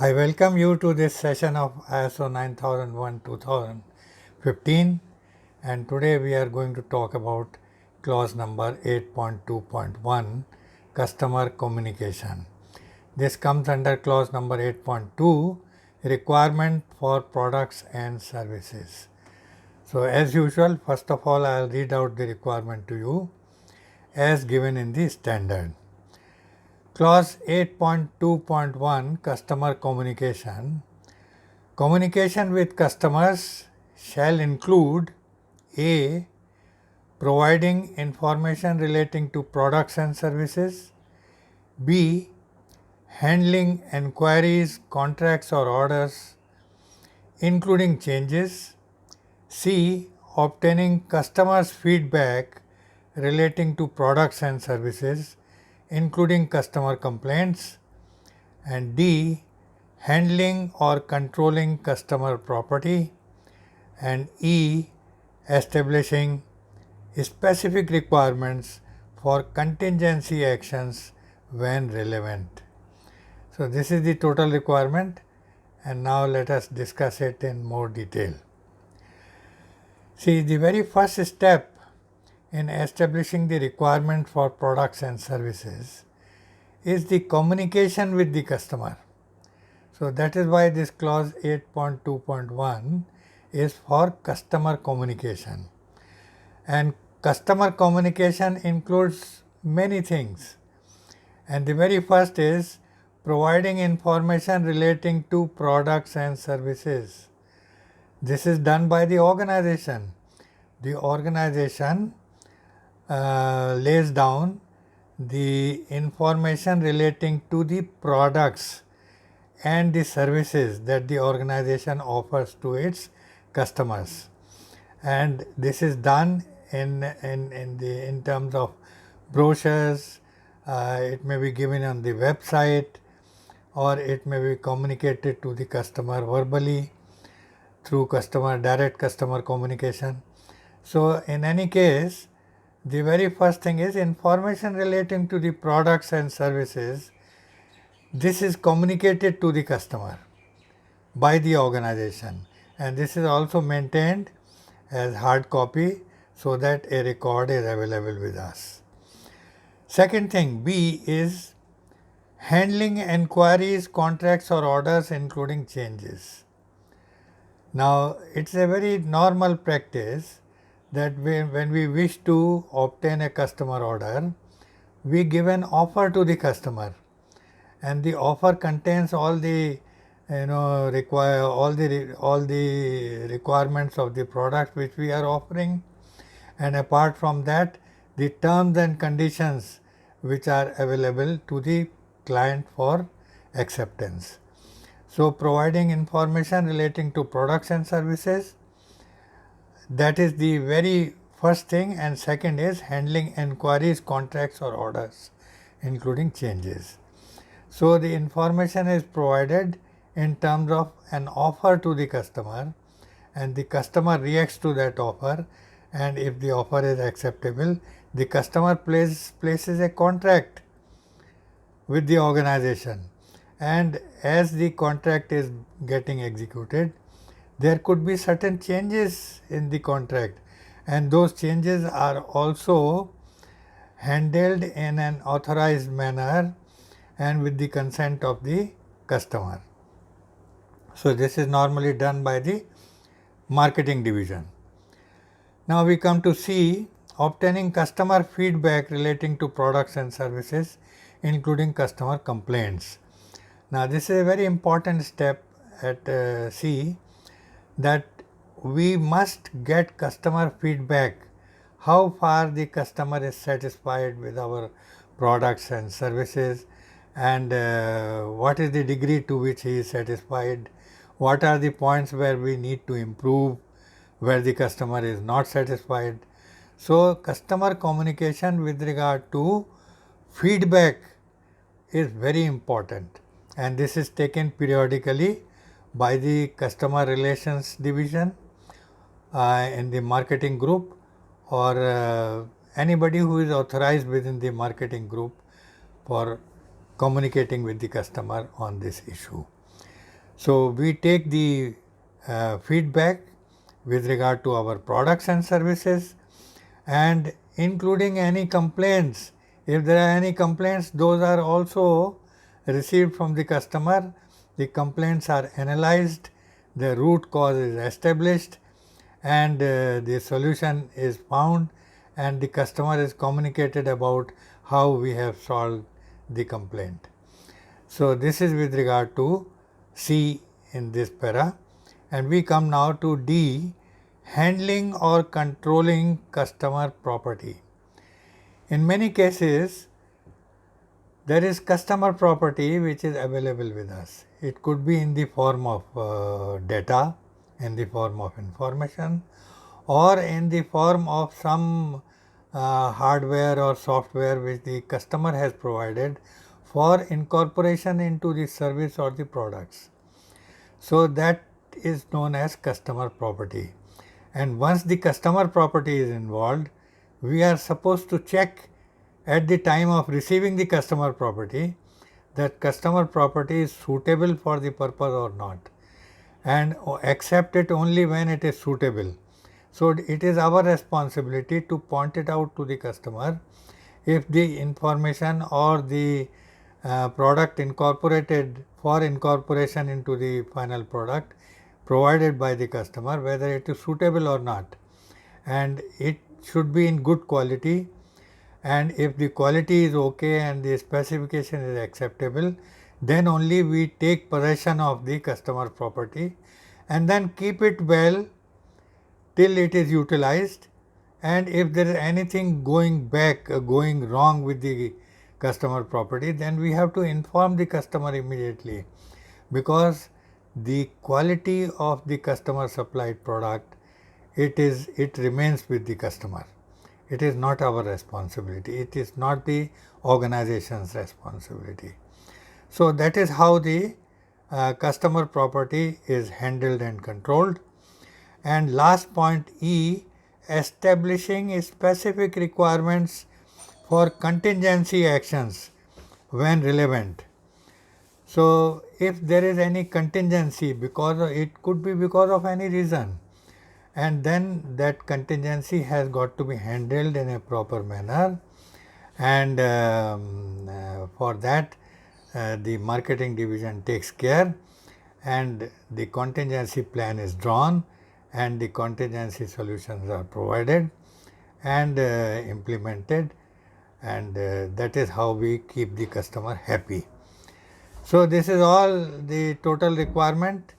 I welcome you to this session of ISO 9001-2015, and today we are going to talk about clause number 8.2.1, customer communication. This comes under clause number 8.2, requirement for products and services. So as usual, first of all I will read out the requirement to you as given in the standard. Clause 8.2.1, customer communication. Communication with customers shall include A. Providing information relating to products and services. B. Handling enquiries, contracts or orders, including changes. C. Obtaining customers' feedback relating to products and services, including customer complaints. And D. Handling or controlling customer property. And E. Establishing specific requirements for contingency actions when relevant. So this is the total requirement, and now let us discuss it in more detail. See, the very first step in establishing the requirement for products and services is the communication with the customer. So that is why this clause 8.2.1 is for customer communication. And customer communication includes many things. And the very first is providing information relating to products and services. This is done by the organization. The organization lays down the information relating to the products and the services that the organization offers to its customers. And this is done in terms of brochures. It may be given on the website, or it may be communicated to the customer verbally through direct customer communication. So in any case, the very first thing is information relating to the products and services. This is communicated to the customer by the organization, and this is also maintained as hard copy so that a record is available with us. Second thing, B, is handling enquiries, contracts or orders, including changes. Now it's a very normal practice that when we wish to obtain a customer order, we give an offer to the customer, and the offer contains all the all the requirements of the product which we are offering, and apart from that, the terms and conditions which are available to the client for acceptance. So providing information relating to products and services, that is the very first thing, and second is handling enquiries, contracts or orders, including changes. So the information is provided in terms of an offer to the customer, and the customer reacts to that offer, and if the offer is acceptable, the customer places a contract with the organization, and as the contract is getting executed, there could be certain changes in the contract, and those changes are also handled in an authorized manner and with the consent of the customer. So this is normally done by the marketing division. Now we come to C, obtaining customer feedback relating to products and services, including customer complaints. Now this is a very important step at C, that we must get customer feedback, how far the customer is satisfied with our products and services, and what is the degree to which he is satisfied, what are the points where we need to improve, where the customer is not satisfied. So customer communication with regard to feedback is very important, and this is taken periodically by the customer relations division in the marketing group, or anybody who is authorized within the marketing group for communicating with the customer on this issue. So, we take the feedback with regard to our products and services, and including any complaints. If there are any complaints, those are also received from the customer. The complaints are analyzed, the root cause is established, and the solution is found, and the customer is communicated about how we have solved the complaint. So, this is with regard to C in this para, and we come now to D, handling or controlling customer property. In many cases, there is customer property which is available with us. It could be in the form of data, in the form of information, or in the form of some hardware or software which the customer has provided for incorporation into the service or the products. So, that is known as customer property, and once the customer property is involved, we are supposed to check at the time of receiving the customer property that customer property is suitable for the purpose or not, and accept it only when it is suitable. So, it is our responsibility to point it out to the customer if the information or the product incorporated for incorporation into the final product provided by the customer, whether it is suitable or not, and it should be in good quality, and if the quality is okay and the specification is acceptable, then only we take possession of the customer property and then keep it well till it is utilized. And if there is anything going back, going wrong with the customer property, then we have to inform the customer immediately, because the quality of the customer supplied product, it remains with the customer. It is not our responsibility. It is not the organization's responsibility. So, that is how the customer property is handled and controlled. And last point E, establishing specific requirements for contingency actions when relevant. So, if there is any contingency, because it could be because of any reason, and then that contingency has got to be handled in a proper manner, and for that the marketing division takes care, and the contingency plan is drawn, and the contingency solutions are provided and implemented, and that is how we keep the customer happy. So, this is all the total requirement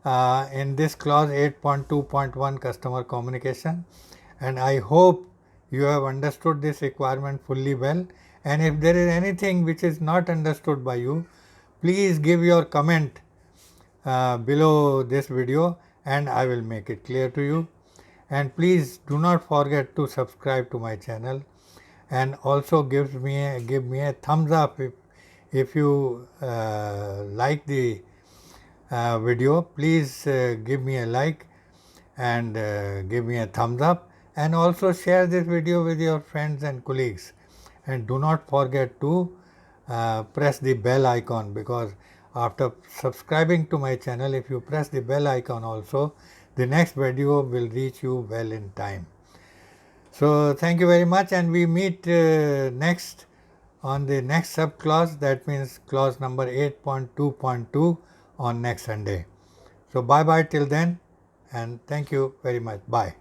in this clause 8.2.1 customer communication, and I hope you have understood this requirement fully well, and if there is anything which is not understood by you, please give your comment below this video and I will make it clear to you. And please do not forget to subscribe to my channel, and also give me a thumbs up if you like the video. Please give me a like and give me a thumbs up, and also share this video with your friends and colleagues, and do not forget to press the bell icon, because after subscribing to my channel, if you press the bell icon also, the next video will reach you well in time. So, thank you very much, and we meet next on the next sub clause, that means clause number 8.2.2 on next Sunday. So, bye bye till then, and thank you very much. Bye.